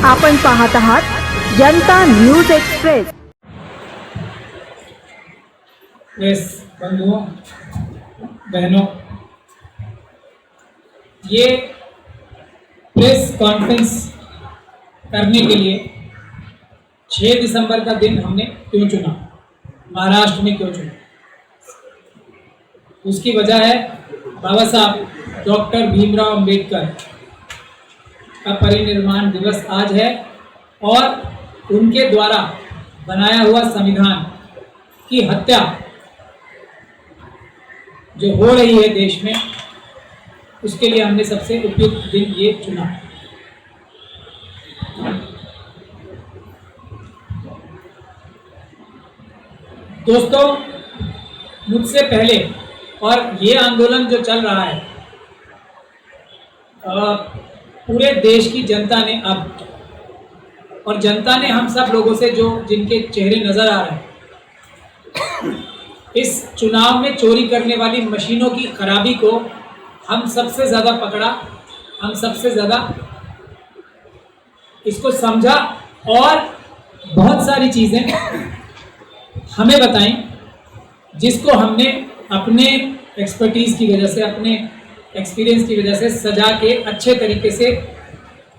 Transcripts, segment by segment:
आपण पाहत आहात जनता न्यूज एक्सप्रेस। प्रेस बंधुओं बहनों, ये प्रेस कॉन्फ्रेंस करने के लिए 6 दिसंबर का दिन हमने क्यों चुना, महाराष्ट्र में क्यों चुना, उसकी वजह है बाबा साहब डॉक्टर भीमराव अंबेडकर का परिनिर्वाण दिवस आज है और उनके द्वारा बनाया हुआ संविधान की हत्या जो हो रही है देश में, उसके लिए हमने सबसे उपयुक्त दिन ये चुना। दोस्तों, मुझसे पहले और ये आंदोलन जो चल रहा है, पूरे देश की जनता ने अब, और जनता ने हम सब लोगों से जो जिनके चेहरे नजर आ रहे हैं, इस चुनाव में चोरी करने वाली मशीनों की खराबी को हम सबसे ज़्यादा पकड़ा, हम सबसे ज़्यादा इसको समझा और बहुत सारी चीज़ें हमें बताई, जिसको हमने अपने एक्सपर्टीज़ की वजह से, अपने एक्सपीरियंस की वजह से सजा के अच्छे तरीके से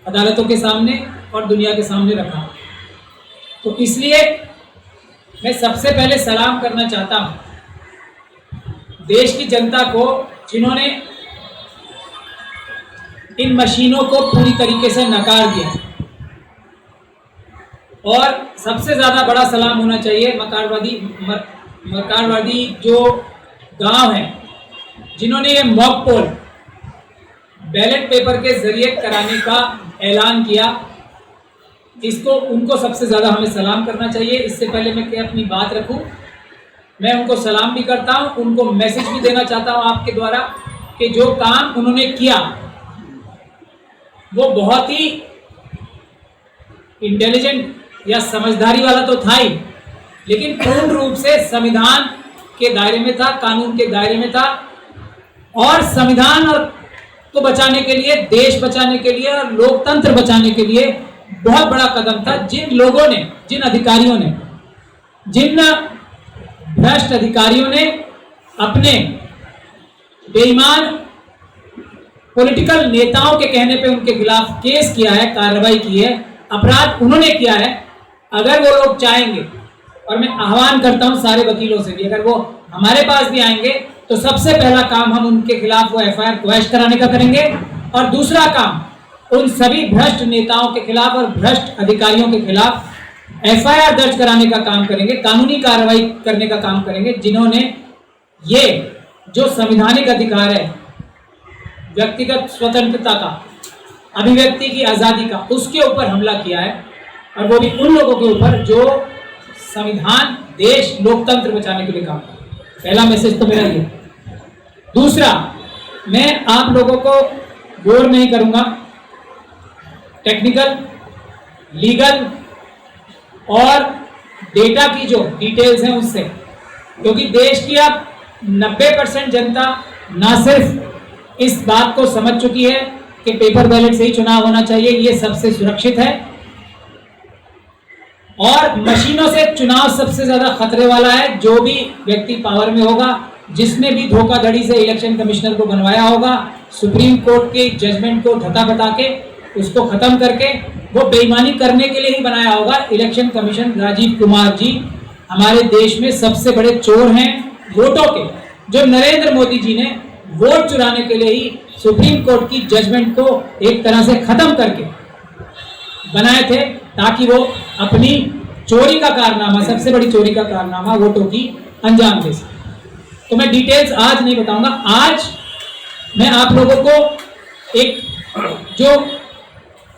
अदालतों के सामने और दुनिया के सामने रखा। तो इसलिए मैं सबसे पहले सलाम करना चाहता हूँ देश की जनता को, जिन्होंने इन मशीनों को पूरी तरीके से नकार दिया। और सबसे ज़्यादा बड़ा सलाम होना चाहिए मकारवादी जो गांव हैं, जिन्होंने ये मॉक पोल बैलेट पेपर के जरिए कराने का ऐलान किया। इसको उनको सबसे ज़्यादा हमें सलाम करना चाहिए। इससे पहले मैं अपनी बात रखूं, मैं उनको सलाम भी करता हूं, उनको मैसेज भी देना चाहता हूं आपके द्वारा कि जो काम उन्होंने किया वो बहुत ही इंटेलिजेंट या समझदारी वाला तो था ही, लेकिन पूर्ण रूप से संविधान के दायरे में था, कानून के दायरे में था। और संविधान को बचाने के लिए, देश बचाने के लिए और लोकतंत्र बचाने के लिए बहुत बड़ा कदम था। जिन लोगों ने, जिन अधिकारियों ने, जिन भ्रष्ट अधिकारियों ने अपने बेईमान पॉलिटिकल नेताओं के कहने पे उनके खिलाफ केस किया है, कार्रवाई की है, अपराध उन्होंने किया है, अगर वो लोग चाहेंगे, और मैं आह्वान करता हूं सारे वकीलों से भी, अगर वो हमारे पास भी आएंगे तो सबसे पहला काम हम उनके खिलाफ वो एफआईआर क्वैश कराने का करेंगे, और दूसरा काम उन सभी भ्रष्ट नेताओं के खिलाफ और भ्रष्ट अधिकारियों के खिलाफ एफआईआर दर्ज कराने का काम करेंगे, कानूनी कार्रवाई करने का काम करेंगे, जिन्होंने ये जो संवैधानिक अधिकार है, व्यक्तिगत स्वतंत्रता का, अभिव्यक्ति की आज़ादी का, उसके ऊपर हमला किया है। और वो भी उन लोगों के ऊपर जो संविधान, देश, लोकतंत्र बचाने के लिए काम कर। पहला मैसेज तो मेरा ये। दूसरा, मैं आप लोगों को बोर नहीं करूंगा टेक्निकल, लीगल और डेटा की जो डिटेल्स हैं उससे, क्योंकि देश की अब 90% जनता ना सिर्फ इस बात को समझ चुकी है कि पेपर बैलेट से ही चुनाव होना चाहिए, ये सबसे सुरक्षित है, और मशीनों से चुनाव सबसे ज्यादा खतरे वाला है। जो भी व्यक्ति पावर में होगा, जिसने भी धोखाधड़ी से इलेक्शन कमिश्नर को बनवाया होगा, सुप्रीम कोर्ट के जजमेंट को धक्का बता के उसको खत्म करके वो बेईमानी करने के लिए ही बनाया होगा। इलेक्शन कमीशन, राजीव कुमार जी हमारे देश में सबसे बड़े चोर हैं वोटों के, जो नरेंद्र मोदी जी ने वोट चुराने के लिए ही सुप्रीम कोर्ट की जजमेंट को एक तरह से खत्म करके बनाए थे, ताकि वो अपनी चोरी का कारनामा, सबसे बड़ी चोरी का कारनामा वोटों की अंजाम दे सके। तो मैं डिटेल्स आज नहीं बताऊंगा। आज मैं आप लोगों को एक जो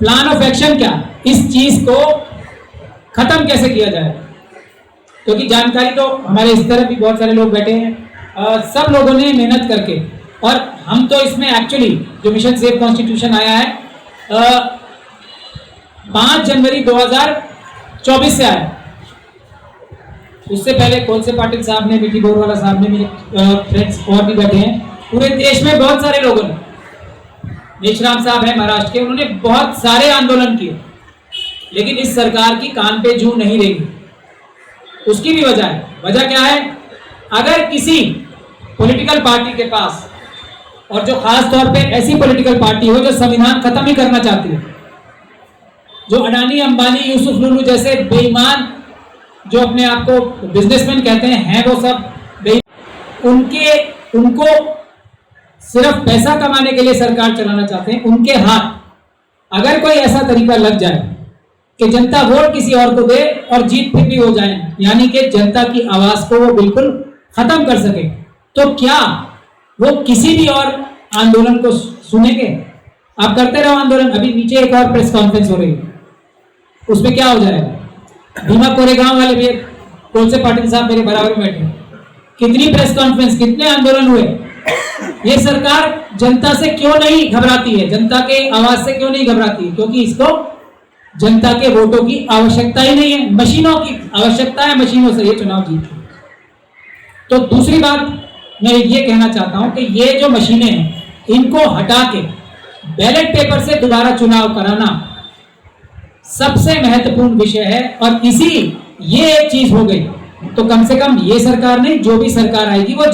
प्लान ऑफ एक्शन, क्या इस चीज को खत्म कैसे किया जाए, क्योंकि जानकारी तो हमारे इस तरफ भी बहुत सारे लोग बैठे हैं, सब लोगों ने मेहनत करके, और हम तो इसमें एक्चुअली जो मिशन सेव कॉन्स्टिट्यूशन आया है 5 जनवरी 2024 से आया। उससे पहले कोलसे पाटिल साहब ने, विकी बोरवाला साहब ने, मेरे फ्रेंड्स और भी बैठे हैं, पूरे देश में बहुत सारे लोगों ने, मेशराम साहब हैं महाराष्ट्र के, उन्होंने बहुत सारे आंदोलन किए। लेकिन इस सरकार की कान पे जूं नहीं रहेगी। उसकी भी वजह है। वजह क्या है? अगर किसी पॉलिटिकल पार्टी के पास, और जो खास तौर पे ऐसी पॉलिटिकल पार्टी हो जो संविधान खत्म ही करना चाहती है, जो अडानी, अंबानी, यूसुफ लुलू जैसे बेईमान जो अपने आप को बिजनेसमैन कहते हैं वो सब उनको सिर्फ पैसा कमाने के लिए सरकार चलाना चाहते हैं। उनके हाथ अगर कोई ऐसा तरीका लग जाए कि जनता वोट किसी और को दे और जीत फिर भी हो जाए, यानी कि जनता की आवाज को वो बिल्कुल खत्म कर सके, तो क्या वो किसी भी और आंदोलन को सुनेंगे? आप करते रहो आंदोलन। अभी नीचे एक और प्रेस कॉन्फ्रेंस हो रही है, उसमें क्या हो जाएगा? भीमा कोरेगांव वाले भी, कोलसे पाटिल साहब मेरे बराबर में बैठे, कितनी प्रेस कॉन्फ्रेंस, कितने आंदोलन हुए। ये सरकार जनता से क्यों नहीं घबराती है? जनता के आवाज से क्यों नहीं घबराती है? क्योंकि इसको जनता के वोटों की आवश्यकता ही नहीं है, मशीनों की आवश्यकता है। मशीनों से ये चुनाव जीते। तो दूसरी बात मैं ये कहना चाहता हूं कि ये जो मशीनें हैं, इनको हटा के बैलेट पेपर से दोबारा चुनाव कराना सबसे महत्वपूर्ण विषय है। और ये एक चीज हो गई तो कम से कम ये सरकार नहीं, जो भी सरकार आएगी वो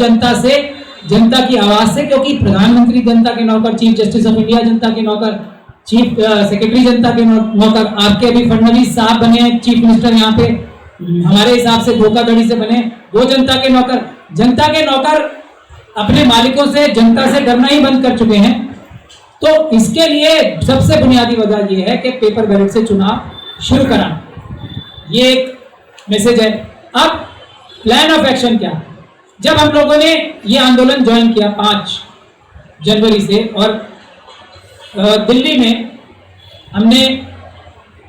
जनता की आवाज से, क्योंकि प्रधानमंत्री जनता के नौकर, चीफ जस्टिस ऑफ इंडिया जनता के नौकर, चीफ सेक्रेटरी जनता के नौकर, आपके अभी फडणवीस साहब बने हैं चीफ मिनिस्टर, यहाँ पे हमारे हिसाब से धोखाधड़ी से बने, वो जनता के नौकर। जनता के नौकर अपने मालिकों से, जनता से डरना ही बंद कर चुके हैं। तो इसके लिए सबसे बुनियादी वजह यह है कि पेपर बैलेट से चुनाव शुरू कराना, ये एक मैसेज है। अब प्लान ऑफ एक्शन क्या? जब हम लोगों ने ये आंदोलन ज्वाइन किया 5 जनवरी से, और दिल्ली में हमने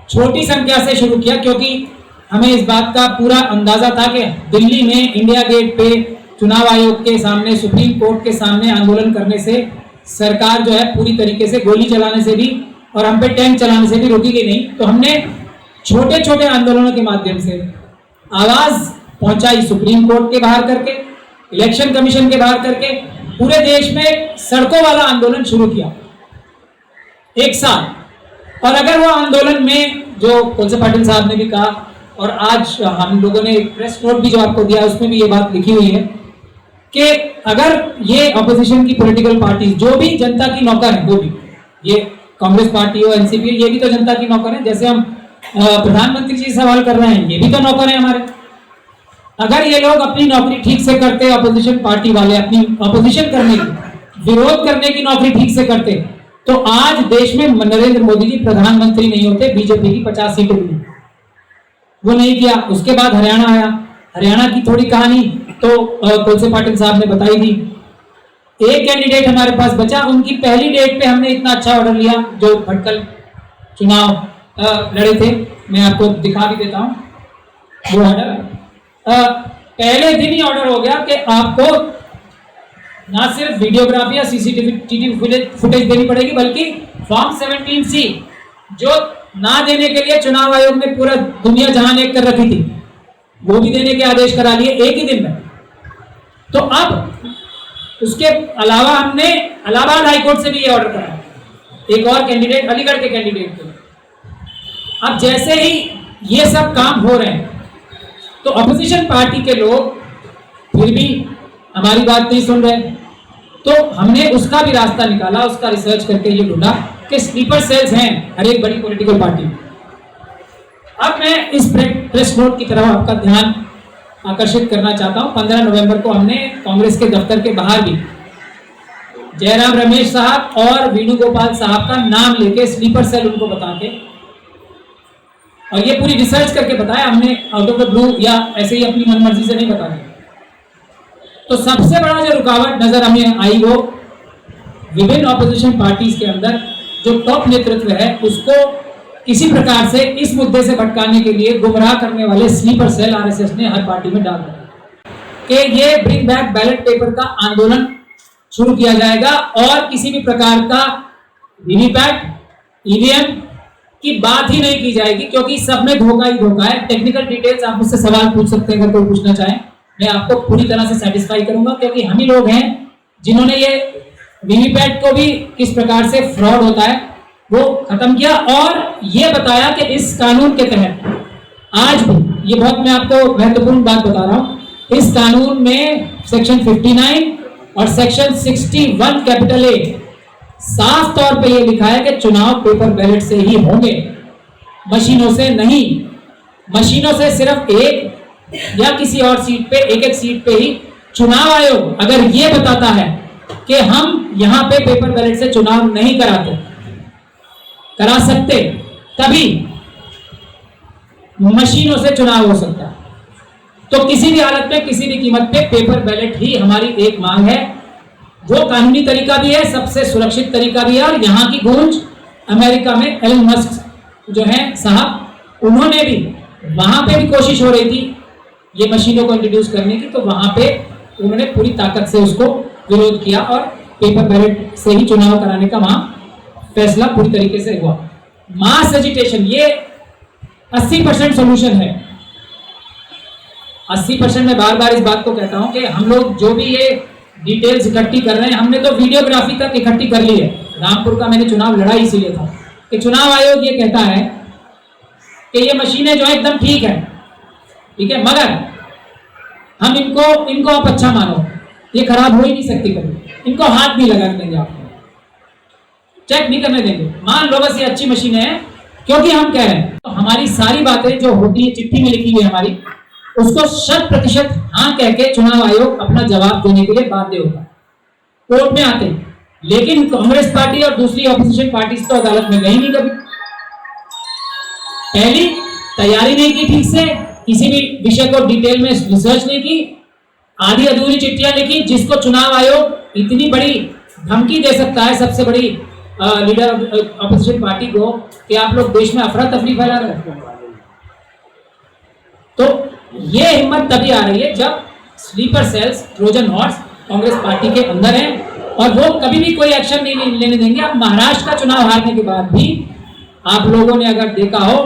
छोटी संख्या से शुरू किया, क्योंकि हमें इस बात का पूरा अंदाजा था कि दिल्ली में इंडिया गेट पे चुनाव आयोग के सामने, सुप्रीम कोर्ट के सामने आंदोलन करने से सरकार जो है पूरी तरीके से गोली चलाने से भी और हम पे टैंक चलाने से भी रोकेगी नहीं। तो हमने छोटे छोटे आंदोलनों के माध्यम से आवाज पहुंचाई, सुप्रीम कोर्ट के बाहर करके, इलेक्शन कमीशन के बाहर करके, पूरे देश में सड़कों वाला आंदोलन शुरू किया एक साथ। और अगर वो आंदोलन में, जो कोलसे पाटिल साहब ने भी कहा और आज हम लोगों ने एक प्रेस नोट भी जो आपको दिया, उसमें भी ये बात लिखी हुई है कि अगर ये ऑपोजिशन की पॉलिटिकल पार्टी जो भी जनता की नौकर है, वो भी, ये कांग्रेस पार्टी हो, एनसीपी, ये भी तो जनता की नौकर है। जैसे हम प्रधानमंत्री जी सवाल कर रहे हैं, ये भी तो नौकर है हमारे। अगर ये लोग अपनी नौकरी ठीक से करते, ऑपोजिशन पार्टी वाले अपनी ऑपोजिशन करने की, विरोध करने की नौकरी ठीक से करते, तो आज देश में नरेंद्र मोदी जी प्रधानमंत्री नहीं होते, बीजेपी की 50 सीटें मिली। वो नहीं किया। उसके बाद हरियाणा आया, हरियाणा की थोड़ी कहानी तो कोलसे पाटिल साहब ने बताई थी। एक कैंडिडेट हमारे पास बचा, उनकी पहली डेट पे हमने इतना अच्छा ऑर्डर लिया, जो भटकल चुनाव लड़े थे। मैं आपको दिखा भी देता हूँ वो ऑर्डर। पहले दिन ही ऑर्डर हो गया कि आपको ना सिर्फ वीडियोग्राफी या सीसीटीवी फुटेज देनी पड़ेगी, बल्कि फॉर्म 17C जो ना देने के लिए चुनाव आयोग ने पूरा दुनिया जहां एक कर रखी थी, वो भी देने के आदेश करा लिए एक ही दिन में। तो अब उसके अलावा हमने इलाहाबाद हाईकोर्ट से भी ये ऑर्डर करा, एक और कैंडिडेट, अलीगढ़ के कैंडिडेट को। अब जैसे ही ये सब काम हो रहे हैं तो अपोजिशन पार्टी के लोग फिर भी हमारी बात नहीं सुन रहे, तो हमने उसका भी रास्ता निकाला, उसका रिसर्च करके ये ढूंढा कि स्लीपर सेल्स हैं हर एक बड़ी पॉलिटिकल पार्टी। अब मैं इस प्रेस नोट की तरफ आपका ध्यान आकर्षित करना चाहता हूं। 15 नवंबर को हमने कांग्रेस के दफ्तर के बाहर भी जयराम रमेश साहब और वेणुगोपाल साहब का नाम लेके स्लीपर सेल उनको बता के, और ये पूरी रिसर्च करके बताया हमने, आउट ऑफ द ब्लू या ऐसे ही अपनी मनमर्जी से नहीं बताया। तो सबसे बड़ा जो रुकावट नजर हमें आई वो विभिन्न ऑपोजिशन पार्टीज के अंदर जो टॉप नेतृत्व है उसको किसी प्रकार से इस मुद्दे से भटकाने के लिए गुमराह करने वाले स्लीपर सेल आरएसएस ने हर पार्टी में डाल दिया कि ये ब्रिंग बैक बैलेट पेपर का आंदोलन शुरू किया जाएगा और किसी भी प्रकार का वीवीपैट, ईवीएम की बात ही नहीं की जाएगी, क्योंकि सब में धोखा ही धोखा है। टेक्निकल डिटेल्स आप मुझसे सवाल पूछ सकते हैं, अगर कोई पूछना चाहें, मैं आपको पूरी तरह से सेटिस्फाई करूंगा, क्योंकि हम ही लोग हैं जिन्होंने ये वीवीपैट को भी किस प्रकार से फ्रॉड होता है वो खत्म किया और ये बताया कि इस कानून के तहत आज भी, ये बहुत मैं आपको महत्वपूर्ण बात बता रहा हूं, इस कानून में सेक्शन 59 और सेक्शन 61 कैपिटल ए साफ तौर पे ये लिखा है कि चुनाव पेपर बैलेट से ही होंगे, मशीनों से नहीं। मशीनों से सिर्फ एक या किसी और सीट पे, एक एक सीट पे ही। चुनाव आयोग अगर ये बताता है कि हम यहां पे पेपर बैलेट से चुनाव नहीं करा सकते, तभी मशीनों से चुनाव हो सकता है। तो किसी भी हालत में, किसी भी कीमत पे पेपर बैलेट ही हमारी एक मांग है। वो कानूनी तरीका भी है, सबसे सुरक्षित तरीका भी है। और यहाँ की गूंज अमेरिका में एलन मस्क जो है साहब, उन्होंने भी, वहां पे भी कोशिश हो रही थी ये मशीनों को इंट्रोड्यूस करने की, तो वहां पे उन्होंने पूरी ताकत से उसको विरोध किया और पेपर बैलेट से ही चुनाव कराने का वहां फैसला पूरी तरीके से हुआ। मास एजिटेशन, ये 80% सोल्यूशन है। 80% में बार बार इस बात को कहता हूं कि हम लोग जो भी ये डिटेल्स इकट्ठी कर रहे हैं, हमने तो वीडियोग्राफी तक इकट्ठी कर ली है। रामपुर का मैंने चुनाव लड़ा इसीलिए था कि चुनाव आयोग ये कहता है कि ये मशीनें जो है एकदम ठीक है, मगर हम इनको आप अच्छा मानो, ये खराब हो ही नहीं सकती कभी, इनको हाथ नहीं लगा देंगे, आपको चेक नहीं करने देंगे। मान लो बस ये अच्छी मशीनें हैं क्योंकि हम कह रहे हैं, तो हमारी सारी बातें जो होती है चिट्ठी में लिखी हुई हमारी, उसको 100% हाँ कह के चुनाव आयोग अपना जवाब देने के लिए बाध्य होगा। कोर्ट में आते, लेकिन कांग्रेस पार्टी और दूसरी ऑपोजिशन पार्टी तो अदालत में गई नहीं कभी। पहली तैयारी नहीं की ठीक से, किसी भी विषय को डिटेल में रिसर्च नहीं की, आधी अधूरी चिट्ठियां लिखी, जिसको चुनाव आयोग इतनी बड़ी धमकी दे सकता है सबसे बड़ी लीडर ऑपोजिशन पार्टी को कि आप लोग देश में अफरा तफरी फैला रहे हैं। तो ये हिम्मत तभी आ रही है जब sleeper cells, Trojan horse Congress party के अंदर हैं और वो कभी भी कोई एक्शन नहीं लेने देंगे। अब महाराष्ट्र का चुनाव हारने के बाद भी आप लोगों ने अगर देखा हो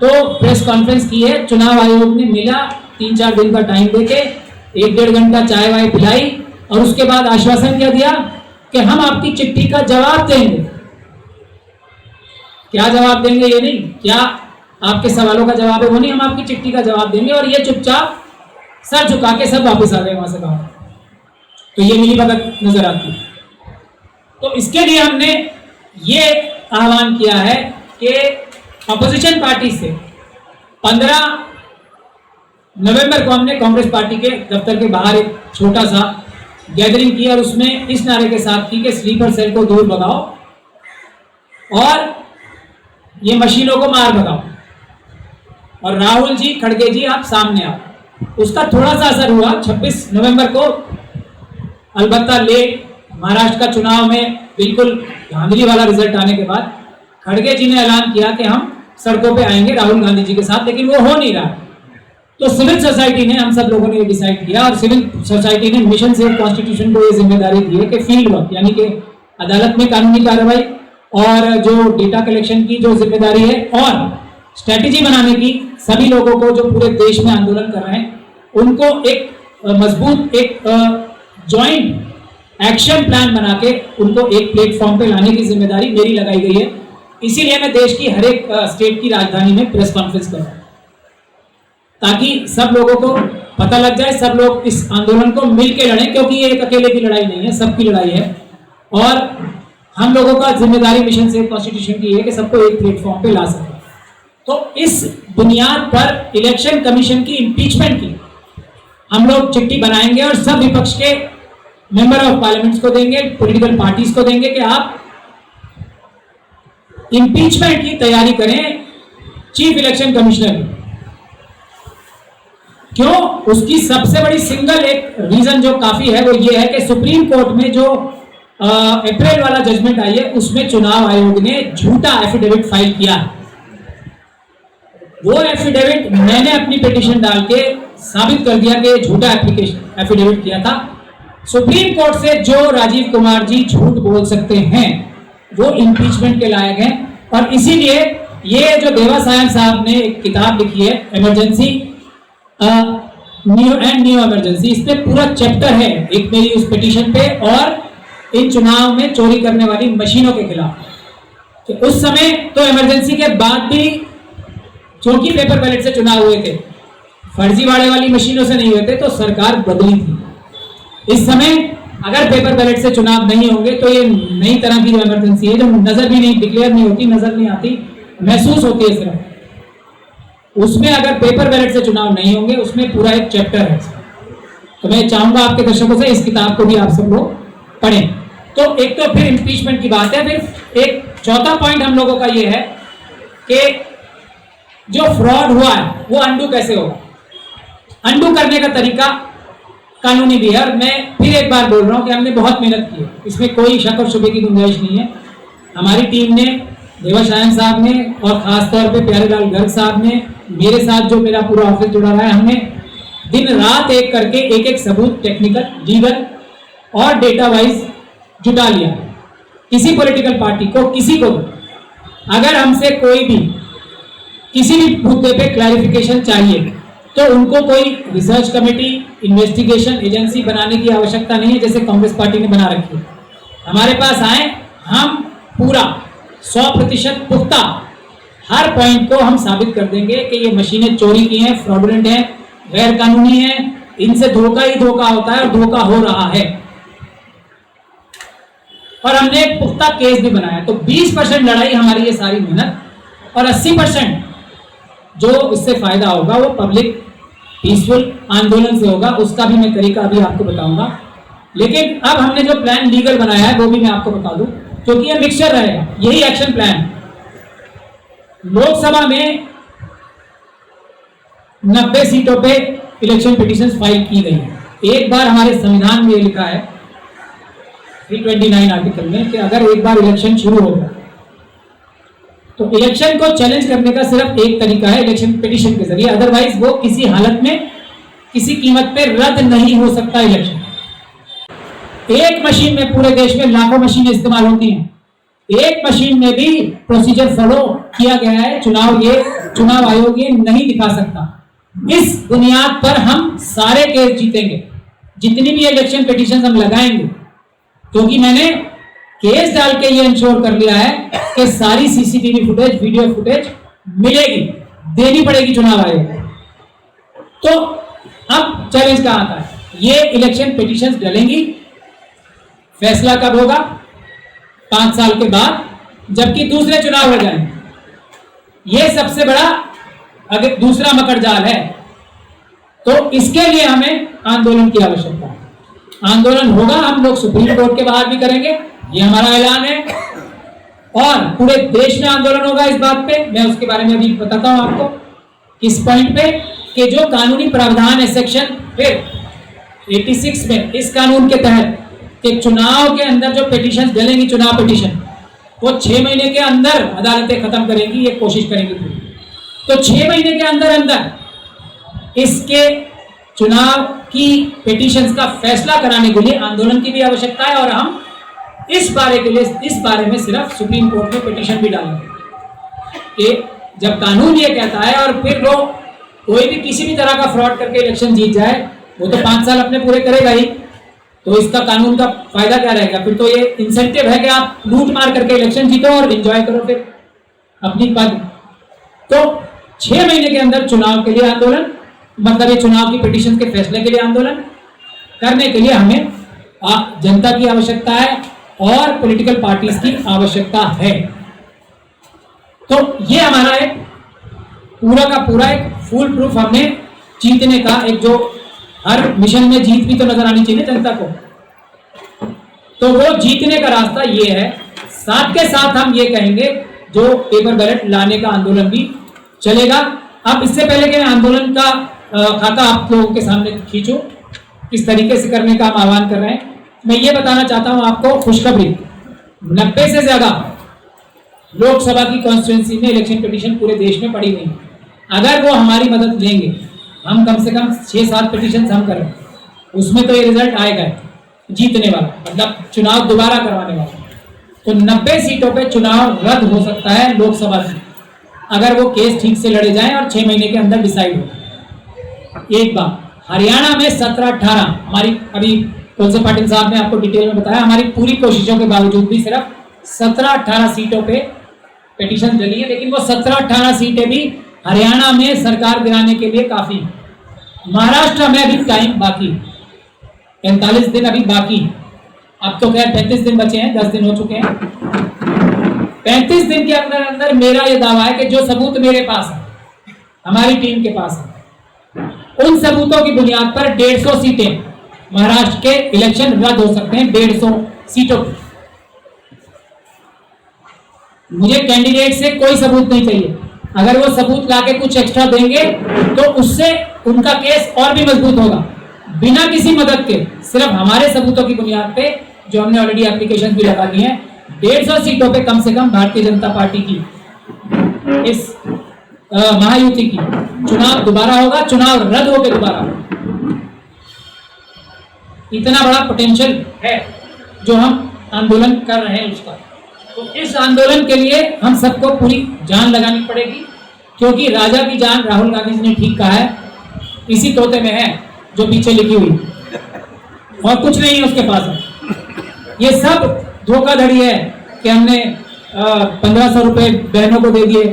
तो प्रेस कॉन्फ्रेंस की है, चुनाव आयोग ने मिला 3-4 दिन का टाइम देके, 1-1.5 घंटा चाय वाय पिलाई और उसके बाद आश्वासन क्या दिया कि हम आपकी चिट्ठी का जवाब देंगे। क्या जवाब देंगे ये नहीं, क्या आपके सवालों का जवाब है वो नहीं, हम आपकी चिट्ठी का जवाब देंगे। और ये चुपचाप सर झुका के सब वापस आ गए वहां से बाहर। तो ये मिली भगत नजर आती है। तो इसके लिए हमने ये आह्वान किया है कि अपोजिशन पार्टी से 15 नवंबर को हमने कांग्रेस पार्टी के दफ्तर के बाहर एक छोटा सा गैदरिंग की और उसमें इस नारे के साथ की कि स्लीपर सेल को दूर भगाओ और ये मशीनों को मार भगाओ, और राहुल जी, खड़गे जी, आप सामने आओ। उसका थोड़ा सा असर हुआ 26 नवंबर को, अलबत्ता लेट, महाराष्ट्र का चुनाव में बिल्कुल धांधली वाला रिजल्ट आने के बाद खड़गे जी ने ऐलान किया कि हम सड़कों पे आएंगे राहुल गांधी जी के साथ, लेकिन वो हो नहीं रहा। तो सिविल सोसाइटी ने, हम सब लोगों ने ये डिसाइड किया और सिविल सोसाइटी ने मिशन सेव कॉन्स्टिट्यूशन को ये जिम्मेदारी दी है कि फील्ड वर्क, यानी कि अदालत में कानूनी कार्रवाई और जो डेटा कलेक्शन की जो जिम्मेदारी है और स्ट्रेटेजी बनाने की, सभी लोगों को जो पूरे देश में आंदोलन कर रहे हैं उनको एक मजबूत एक जॉइंट एक्शन प्लान बना के उनको एक प्लेटफॉर्म पे लाने की जिम्मेदारी मेरी लगाई गई है। इसीलिए मैं देश की हर एक स्टेट की राजधानी में प्रेस कॉन्फ्रेंस कर रहा हूं ताकि सब लोगों को पता लग जाए, सब लोग इस आंदोलन को मिलकर लड़ें, क्योंकि ये एक अकेले की लड़ाई नहीं है, सबकी लड़ाई है। और हम लोगों का जिम्मेदारी मिशन सेव कॉन्स्टिट्यूशन की है कि सबको एक प्लेटफॉर्म पे ला सके। तो इस बुनियाद पर इलेक्शन कमीशन की इम्पीचमेंट की हम लोग चिट्ठी बनाएंगे और सब विपक्ष के मेंबर ऑफ पार्लियामेंट्स को देंगे, पॉलिटिकल पार्टीज को देंगे कि आप इम्पीचमेंट की तैयारी करें चीफ इलेक्शन कमिश्नर की। क्यों? उसकी सबसे बड़ी सिंगल एक रीजन जो काफी है वो ये है कि सुप्रीम कोर्ट में जो अप्रैल वाला जजमेंट आई है उसमें चुनाव आयोग ने झूठा एफिडेविट फाइल किया। वो एफिडेविट मैंने अपनी पिटीशन डाल के साबित कर दिया कि झूठा एफिडेविट किया था। सुप्रीम कोर्ट से जो राजीव कुमार जी झूठ बोल सकते हैं वो इम्पीचमेंट के लायक हैं। और इसीलिए ये जो देवा सायन साहब ने एक किताब लिखी है, इमरजेंसी न्यू इमरजेंसी, इस पे पूरा चैप्टर है एक मेरी उस पिटीशन पे और इन चुनाव में चोरी करने वाली मशीनों के खिलाफ। कि उस समय तो इमरजेंसी के बाद भी क्योंकि पेपर बैलेट से चुनाव हुए थे, फर्जीवाड़े वाली मशीनों से नहीं हुए थे, तो सरकार बदली थी। इस समय अगर पेपर बैलेट से चुनाव नहीं होंगे तो ये नई तरह की जो इमरजेंसी है, जो नजर भी नहीं, डिक्लेयर नहीं होती, नजर नहीं आती, महसूस होती है सिर्फ, उसमें अगर पेपर बैलेट से चुनाव नहीं होंगे, उसमें पूरा एक चैप्टर है। तो मैं चाहूंगा आपके दर्शकों से इस किताब को भी आप सब लोग पढ़ें। तो एक तो फिर इम्पीचमेंट की बात है, फिर एक चौथा पॉइंट हम लोगों का ये है कि जो फ्रॉड हुआ है वो अंडू कैसे होगा। अंडू करने का तरीका कानूनी भी है, और मैं फिर एक बार बोल रहा हूं कि हमने बहुत मेहनत की है, इसमें कोई शक और शुबे की गुंजाइश नहीं है। हमारी टीम ने, देवाशायन साहब ने और खास तौर पे प्यारेलाल गर्ग साहब ने, मेरे साथ जो मेरा पूरा ऑफिस जुड़ा रहा है, हमने दिन रात एक करके एक एक सबूत टेक्निकल, लीगल और डेटा वाइज जुटा लिया। किसी पॉलिटिकल पार्टी को, किसी को अगर हमसे कोई भी किसी भी मुद्दे पे क्लैरिफिकेशन चाहिए तो उनको कोई रिसर्च कमेटी, इन्वेस्टिगेशन एजेंसी बनाने की आवश्यकता नहीं है जैसे कांग्रेस पार्टी ने बना रखी है। हमारे पास आए, हम पूरा 100% पुख्ता हर पॉइंट को हम साबित कर देंगे कि ये मशीनें चोरी की हैं, फ्रॉडुलेंट हैं, गैर कानूनी हैं, इनसे धोखा ही धोखा होता है और धोखा हो रहा है। और हमने एक पुख्ता केस भी बनाया। तो 20% लड़ाई हमारी ये सारी मेहनत, और 80% जो इससे फायदा होगा वो पब्लिक पीसफुल आंदोलन से होगा। उसका भी मैं तरीका अभी आपको बताऊंगा। लेकिन अब हमने जो प्लान लीगल बनाया है वो भी मैं आपको बता दूं, क्योंकि ये मिक्सचर रहेगा, यही एक्शन प्लान। लोकसभा में 90 सीटों पे इलेक्शन पिटीशंस फाइल की गई है। एक बार हमारे संविधान में लिखा है 329 आर्टिकल में कि अगर एक बार इलेक्शन शुरू हो गया तो इलेक्शन को चैलेंज करने का सिर्फ एक तरीका है, इलेक्शन पिटीशन के जरिए, अदरवाइज वो किसी हालत में किसी कीमत पे रद्द नहीं हो सकता इलेक्शन। एक मशीन में पूरे देश में लाखों मशीनें इस्तेमाल होती हैं, एक मशीन में भी प्रोसीजर फॉलो किया गया है। चुनाव आयोग ये नहीं दिखा सकता। इस बुनियाद पर हम सारे केस जीतेंगे, जितनी भी इलेक्शन पिटीशन हम लगाएंगे, क्योंकि मैंने केस डाल के ये इंश्योर कर लिया है कि सारी सीसीटीवी फुटेज, वीडियो फुटेज मिलेगी, देनी पड़ेगी चुनाव आयोग को। तो अब चैलेंज कहां आता है, ये इलेक्शन पिटीशंस डलेंगी, फैसला कब होगा, 5 साल के बाद, जबकि दूसरे चुनाव हो जाएंगे। ये सबसे बड़ा अगर दूसरा मकड़जाल है। तो इसके लिए हमें आंदोलन की आवश्यकता है। आंदोलन होगा, हम लोग सुप्रीम कोर्ट के बाहर भी करेंगे, ये हमारा ऐलान है, और पूरे देश में आंदोलन होगा इस बात पे। मैं उसके बारे में अभी बताता हूं आपको इस पॉइंट पे कि जो कानूनी प्रावधान है सेक्शन फिर 86 में, इस कानून के तहत कि चुनाव के अंदर जो पिटीशन डलेंगी, चुनाव पिटीशन, वो 6 महीने के अंदर अदालतें खत्म करेंगी, ये कोशिश करेंगी। तो 6 महीने के अंदर इसके चुनाव की पिटीशंस का फैसला कराने के लिए आंदोलन की भी आवश्यकता है, और हम इस बारे में सिर्फ सुप्रीम कोर्ट में पिटीशन भी डालेंगे कि जब कानून ये कहता है, और फिर वो कोई भी किसी भी तरह का फ्रॉड करके इलेक्शन जीत जाए, वो तो 5 साल अपने पूरे करेगा ही, तो इसका कानून का फायदा क्या रहेगा। फिर तो ये इंसेंटिव है कि आप लूट मार करके इलेक्शन जीतो और एंजॉय करो फिर अपनी पद। तो 6 महीने के अंदर चुनाव के लिए आंदोलन, मतलब ये चुनाव की पिटीशन के फैसले के लिए आंदोलन करने के लिए हमें जनता की आवश्यकता है और पॉलिटिकल पार्टीज की आवश्यकता है। तो ये हमारा एक पूरा का पूरा एक फुल प्रूफ हमने जीतने का, एक जो हर मिशन में जीत भी तो नजर आनी चाहिए जनता को, तो वो जीतने का रास्ता ये है। साथ के साथ हम ये कहेंगे जो पेपर बैलेट लाने का आंदोलन भी चलेगा। अब इससे पहले कि मैं आंदोलन का खाका आप लोगों के सामने खींचूं, किस तरीके से करने का हम आह्वान कर रहे हैं, मैं ये बताना चाहता हूं आपको खुशखबरी। 90 से ज्यादा लोकसभा की कॉन्स्टिट्यूंसी में इलेक्शन पिटीशन पूरे देश में पड़ी हुई। अगर वो हमारी मदद लेंगे, हम कम से कम 6-7 पिटीशन हम करें, उसमें तो ये रिजल्ट आएगा जीतने वाला, मतलब चुनाव दोबारा करवाने वाला। तो 90 सीटों पे चुनाव रद्द हो सकता है लोकसभा से, अगर वो केस ठीक से लड़े जाएं और 6 महीने के अंदर डिसाइड हो। एक बात, हरियाणा में 17-18 हमारी, अभी तुलसी पाटिल साहब ने आपको डिटेल में बताया, हमारी पूरी कोशिशों के बावजूद भी सिर्फ 17-18 सीटों पे पिटीशन डली है, लेकिन वो 17-18 सीटें भी हरियाणा में सरकार गिराने के लिए काफी। महाराष्ट्र में अभी टाइम बाकी, 45 दिन अभी बाकी। अब तो खैर 35 दिन बचे हैं, 10 दिन हो चुके हैं। 35 दिन के अंदर अंदर मेरा ये दावा है कि जो सबूत मेरे पास है, हमारी टीम के पास है, उन सबूतों की बुनियाद पर 150 सीटें महाराष्ट्र के इलेक्शन रद्द हो सकते हैं। 150 सीटों की। मुझे कैंडिडेट से कोई सबूत नहीं चाहिए। अगर वो सबूत लाके कुछ एक्स्ट्रा देंगे तो उससे उनका केस और भी मजबूत होगा। बिना किसी मदद के, सिर्फ हमारे सबूतों की बुनियाद पे, जो हमने ऑलरेडी एप्लीकेशन भी लगा दी हैं, 150 सीटों पे कम से कम भारतीय जनता पार्टी की, इस महायुति की चुनाव दोबारा होगा, चुनाव रद्द होकर दोबारा होगा। इतना बड़ा पोटेंशियल है जो हम आंदोलन कर रहे हैं उसका। तो इस आंदोलन के लिए हम सबको पूरी जान लगानी पड़ेगी, क्योंकि राजा की जान, राहुल गांधी जी ने ठीक कहा है, इसी तोते में है जो पीछे लिखी हुई, और कुछ नहीं है उसके पास। ये सब धोखाधड़ी है कि हमने 1500 रुपए बहनों को दे दिए,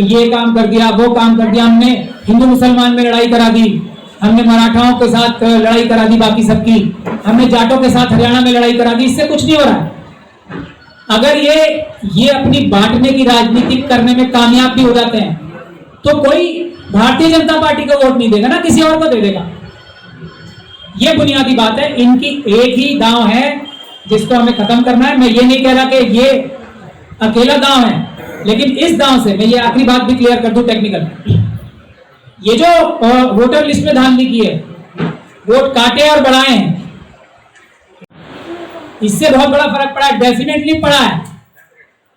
ये काम कर दिया, वो काम कर दिया, हमने हिंदू मुसलमान में लड़ाई करा दी, हमने मराठाओं के साथ लड़ाई करा दी, बाकी सबकी, हमने जाटों के साथ हरियाणा में लड़ाई करा दी। इससे कुछ नहीं हो रहा है। अगर ये अपनी बांटने की राजनीति करने में कामयाब भी हो जाते हैं तो कोई भारतीय जनता पार्टी को वोट नहीं देगा ना, किसी और को दे देगा। ये बुनियादी बात है। इनकी एक ही दांव है जिसको हमें खत्म करना है। मैं ये नहीं कह रहा कि ये अकेला दांव है, लेकिन इस दांव से मैं ये आखिरी बात भी क्लियर कर दूं टेक्निकल, ये जो वोटर लिस्ट में धांधली की है, वोट काटे और बढ़ाए हैं, इससे बहुत बड़ा फर्क पड़ा है, डेफिनेटली पड़ा है।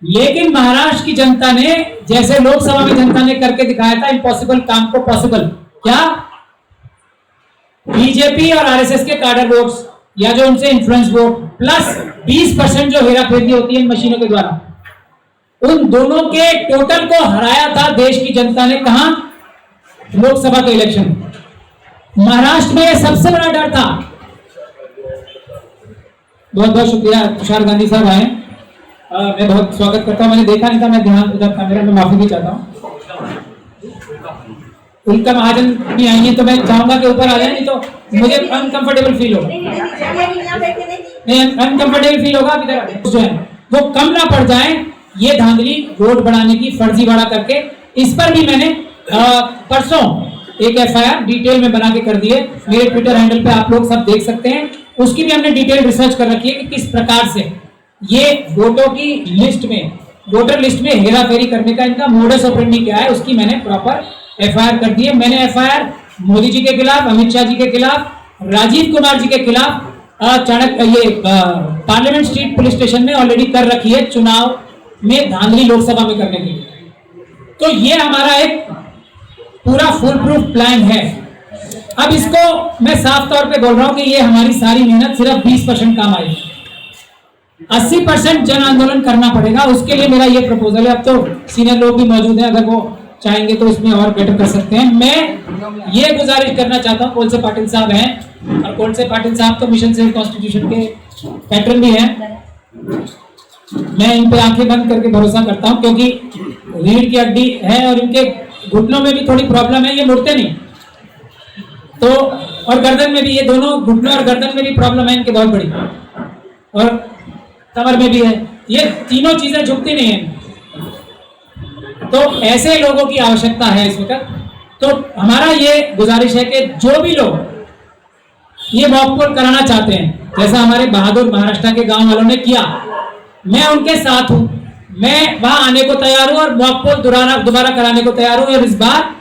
लेकिन महाराष्ट्र की जनता ने, जैसे लोकसभा में जनता ने करके दिखाया था इम्पॉसिबल काम को पॉसिबल, क्या बीजेपी और आरएसएस के कार्डर वोट्स या जो उनसे इन्फ्लुएंस वोट प्लस 20% जो हेराफेरी होती है इन मशीनों के द्वारा, उन दोनों के टोटल को हराया था देश की जनता ने। कहां? लोकसभा के इलेक्शन। महाराष्ट्र में यह सबसे बड़ा डर था। बहुत बहुत शुक्रिया तुषार गांधी साहब आए, मैं बहुत स्वागत करता हूं। मैंने देखा नहीं था, मैं ध्यान उधर था मेरा, मैं माफी भी चाहता हूं। उनका महाजन भी आएंगे तो मैं चाहूंगा कि ऊपर आ जाए, नहीं तो मुझे अनकंफर्टेबल फील होगा। नहीं, अनकंफर्टेबल फील होगा। जो है वो कम ना पड़ जाए, ये धांधली वोट बढ़ाने की फर्जीवाड़ा करके। इस पर भी मैंने परसों एक एफआईआर डिटेल में बना के कर दिए, मेरे ट्विटर हैंडल पे आप लोग सब देख सकते हैं। उसकी भी हमने डिटेल रिसर्च कर रखी है कि किस प्रकार से ये वोटों की लिस्ट में, वोटर लिस्ट में हेराफेरी करने का इनका मोडस ऑपरेंडी क्या है, उसकी मैंने प्रॉपर एफआईआर कर दी है। मैंने एफआईआर मोदी जी के खिलाफ, अमित शाह जी के खिलाफ, राजीव कुमार जी के खिलाफ पार्लियामेंट स्ट्रीट पुलिस स्टेशन में ऑलरेडी कर रखी है, चुनाव में धांधली लोकसभा में करने के लिए। तो ये हमारा एक पूरा फुल प्रूफ प्लान है। अब इसको मैं साफ तौर पे बोल रहा हूं कि ये हमारी सारी मेहनत सिर्फ 20% काम आएगी, 80% जन आंदोलन करना पड़ेगा। उसके लिए मेरा ये प्रपोजल है। अब तो सीनियर लोग भी मौजूद हैं, अगर वो चाहेंगे तो इसमें और बेटर कर सकते हैं। मैं ये गुजारिश करना चाहता हूँ, कोलसे पाटिल साहब हैं, और कोलसे पाटिल साहब तो मिशन सेव कॉन्स्टिट्यूशन के पैटर्न भी हैं। मैं इन पे आंखें बंद करके भरोसा करता हूँ, क्योंकि रीढ़ की हड्डी है और इनके घुटनों में भी थोड़ी प्रॉब्लम है, ये मुड़ते नहीं। तो और गर्दन में भी, ये दोनों घुटनों और गर्दन में भी प्रॉब्लम है इनके बहुत बड़ी, और कमर में भी है। ये तीनों चीजें झुकती नहीं है। तो ऐसे लोगों की आवश्यकता है इस वक्त। तो हमारा ये गुजारिश है कि जो भी लोग ये मॉक पोल कराना चाहते हैं, जैसा हमारे बहादुर महाराष्ट्र के गांव वालों ने किया, मैं उनके साथ हूं। मैं वहां आने को तैयार हूं और मॉक पोल दोबारा कराने को तैयार हूं, और इस बार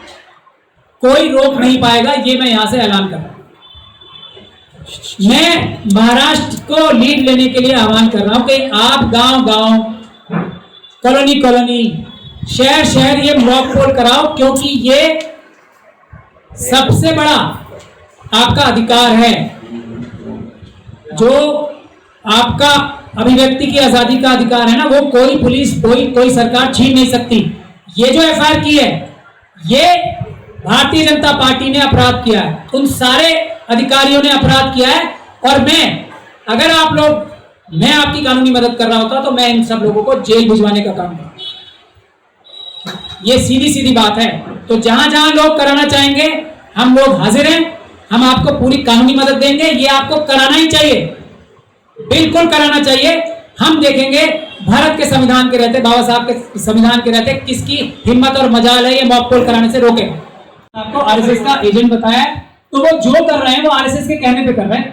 कोई रोक नहीं पाएगा, ये मैं यहां से ऐलान कर रहा हूं। मैं महाराष्ट्र को लीड लेने के लिए आह्वान कर रहा हूं कि आप गांव-गांव, कॉलोनी, शहर ये मॉक पोल कराओ, क्योंकि ये सबसे बड़ा आपका अधिकार है, जो आपका अभिव्यक्ति की आजादी का अधिकार है ना, वो कोई पुलिस, कोई सरकार छीन नहीं सकती। ये जो एफआईआर की है, ये भारतीय जनता पार्टी ने अपराध किया है, उन सारे अधिकारियों ने अपराध किया है। और अगर आप लोग, मैं आपकी कानूनी मदद कर रहा होता तो मैं इन सब लोगों को जेल भिजवाने का काम करूं। ये सीधी सीधी बात है। तो जहां जहां लोग कराना चाहेंगे हम लोग हाजिर हैं, हम आपको पूरी कानूनी मदद देंगे। ये आपको कराना ही चाहिए, बिल्कुल कराना चाहिए। हम देखेंगे भारत के संविधान के रहते, बाबा साहब के संविधान के रहते किसकी हिम्मत और मजाल है ये मॉक पोल कराने से रोके। आपको आरएसएस का एजेंट बताया, तो वो जो कर रहे हैं वो आरएसएस के कहने पे कर रहे हैं।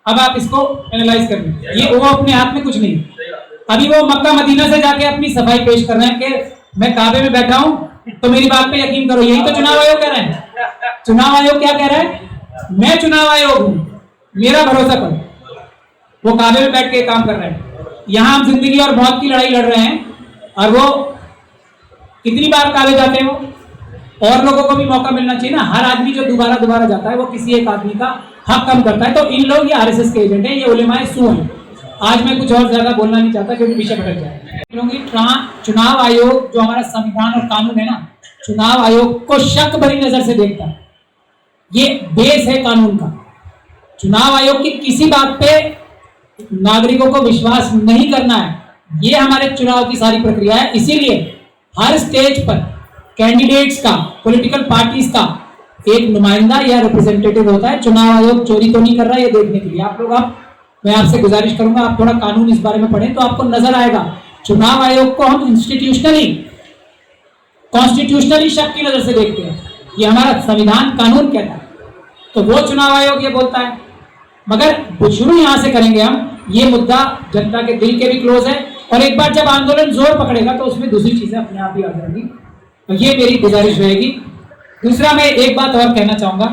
अब आप इसको एनालाइज कर लें, ये वो अपने हाथ में कुछ नहीं। अभी वो मक्का मदीना से जाके अपनी सफाई पेश कर रहे हैं कि मैं काबे में बैठा हूं, तो मेरी बात पे यकीन करो। यही तो चुनाव आयोग कह रहे हैं। चुनाव आयोग क्या कह रहा है? मैं चुनाव आयोग हूं, मेरा भरोसा करो। वो काबे में बैठ के काम कर रहे हैं। यहां हम जिंदगी और मौत की लड़ाई लड़ रहे हैं, और वो कितनी बार काबे जाते हैं वो। और लोगों को भी मौका मिलना चाहिए ना। हर आदमी जो दोबारा जाता है वो किसी एक आदमी का हक कम करता है। तो इन लोग ये आरएसएस के एजेंट हैं, ये उलेमाए सू हैं। आज मैं कुछ और ज्यादा बोलना नहीं चाहता क्योंकि विषय भटक जाए। चुनाव आयोग जो हमारा संविधान और कानून है ना, चुनाव आयोग को शक भरी नजर से देखता है। ये बेस है कानून का। चुनाव आयोग की किसी बात पे नागरिकों को विश्वास नहीं करना है, ये हमारे चुनाव की सारी प्रक्रिया है। इसीलिए हर स्टेज पर कैंडिडेट्स का, पॉलिटिकल पार्टीज का एक नुमाइंदा या रिप्रेजेंटेटिव होता है। चुनाव आयोग चोरी तो नहीं कर रहा है ये देखने के लिए। आप लोग मैं आपसे गुजारिश करूंगा आप थोड़ा कानून इस बारे में पढ़ें तो आपको नजर आएगा। चुनाव आयोग को हम इंस्टीट्यूशनली, कॉन्स्टिट्यूशनली शक की नजर से देखते हैं। ये हमारा संविधान कानून कहता है, तो वो चुनाव आयोग ये बोलता है। मगर शुरू यहां से करेंगे हम। ये मुद्दा जनता के दिल के भी क्लोज है, और एक बार जब आंदोलन जोर पकड़ेगा तो उसमें दूसरी चीजें अपने आप ही आ जाएंगी। तो ये मेरी गुजारिश रहेगी। दूसरा, मैं एक बात और कहना चाहूंगा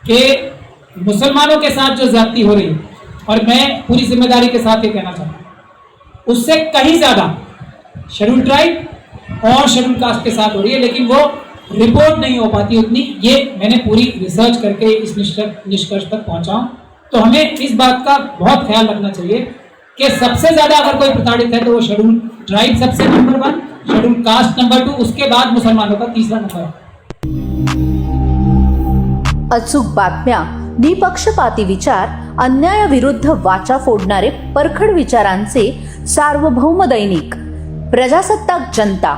कि मुसलमानों के साथ जो ज्यादती हो रही है, और मैं पूरी जिम्मेदारी के साथ ये कहना चाहूंगा, उससे कहीं ज्यादा शेड्यूल ट्राइब और शेड्यूल कास्ट के साथ हो रही है, लेकिन वो रिपोर्ट नहीं हो पाती उतनी। ये मैंने पूरी रिसर्च करके इस निष्कर्ष तक पहुंचा हूं। तो हमें इस बात का बहुत ख्याल रखना चाहिए कि सबसे ज्यादा अगर कोई प्रताड़ित है तो वो शेड्यूल ट्राइब सबसे नंबर 1, शेड्यूल कास्ट नंबर 2, उसके बाद मुसलमानों का तीसरा नंबर है। अचूक बातम्या, निपक्षपाती विचार, अन्यायाविरुद्ध वाचा फोडणारे परखड विचारांचे सार्वभौम दैनिक प्रजासत्ताक जनता।